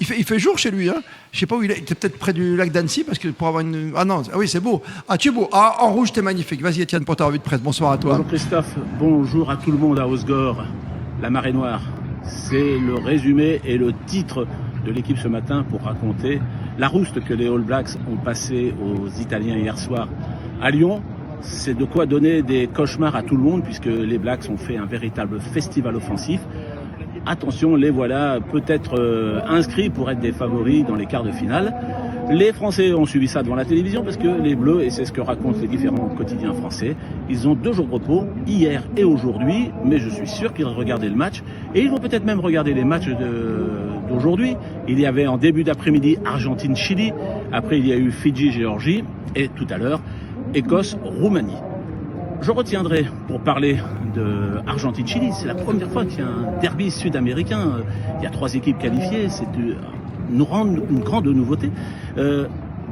Il fait jour chez lui, hein. Je sais pas où il est. T'es peut-être près du lac d'Annecy parce que pour avoir une. Ah non, ah oui, c'est beau. Ah, tu es beau. Ah, en rouge, t'es magnifique. Vas-y, Étienne, pour ta revue de presse. Bonsoir à toi. Bonjour Christophe, bonjour à tout le monde à Osgore. La marée noire, c'est le résumé et le titre de l'équipe ce matin pour raconter la rouste que les All Blacks ont passée aux Italiens hier soir à Lyon. C'est de quoi donner des cauchemars à tout le monde puisque les Blacks ont fait un véritable festival offensif. Attention, les voilà peut-être inscrits pour être des favoris dans les quarts de finale. Les Français ont suivi ça devant la télévision parce que les Bleus, et c'est ce que racontent les différents quotidiens français, ils ont 2 jours de repos, hier et aujourd'hui, mais je suis sûr qu'ils regardaient le match et ils vont peut-être même regarder les matchs d'aujourd'hui. Il y avait en début d'après-midi Argentine-Chili, après il y a eu Fidji-Géorgie et tout à l'heure Écosse-Roumanie. Je retiendrai pour parler de Argentine-Chili, c'est la première fois qu'il y a un derby sud-américain. Il y a 3 équipes qualifiées, c'est une grande nouveauté.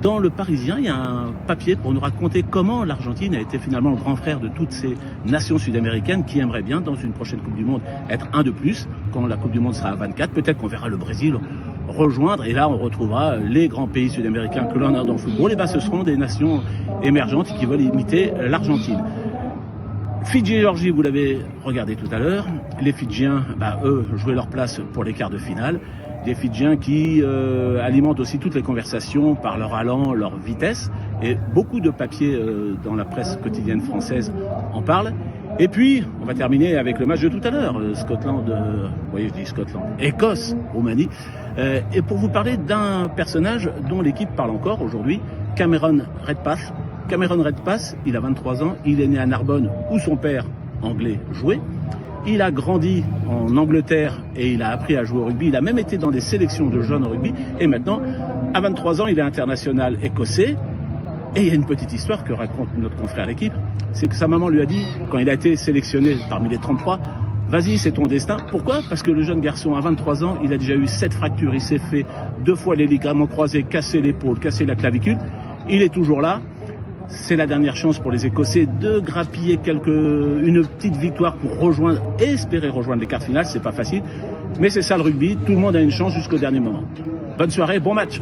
Dans le Parisien, il y a un papier pour nous raconter comment l'Argentine a été finalement le grand frère de toutes ces nations sud-américaines qui aimeraient bien, dans une prochaine Coupe du Monde, être un de plus. Quand la Coupe du Monde sera à 24, peut-être qu'on verra le Brésil rejoindre. Et là, on retrouvera les grands pays sud-américains que l'on a dans le football. Et bien, ce seront des nations émergentes qui veulent imiter l'Argentine. Fidji-Géorgie, vous l'avez regardé tout à l'heure. Les Fidjiens, eux, jouaient leur place pour les quarts de finale. Des Fidjiens qui alimentent aussi toutes les conversations par leur allant, leur vitesse. Et beaucoup de papiers dans la presse quotidienne française en parlent. Et puis, on va terminer avec le match de tout à l'heure. Écosse, Roumanie. Et pour vous parler d'un personnage dont l'équipe parle encore aujourd'hui, Cameron Redpath. Cameron Redpath, il a 23 ans, il est né à Narbonne où son père, anglais, jouait. Il a grandi en Angleterre et il a appris à jouer au rugby. Il a même été dans des sélections de jeunes au rugby. Et maintenant, à 23 ans, il est international écossais. Et il y a une petite histoire que raconte notre confrère d'équipe. C'est que sa maman lui a dit, quand il a été sélectionné parmi les 33, vas-y, c'est ton destin. Pourquoi ? Parce que le jeune garçon, à 23 ans, il a déjà eu 7 fractures. Il s'est fait 2 fois les ligaments croisés, cassé l'épaule, cassé la clavicule. Il est toujours là. C'est la dernière chance pour les Écossais de grappiller une petite victoire pour espérer rejoindre les quarts finales. C'est pas facile, mais c'est ça le rugby. Tout le monde a une chance jusqu'au dernier moment. Bonne soirée, bon match.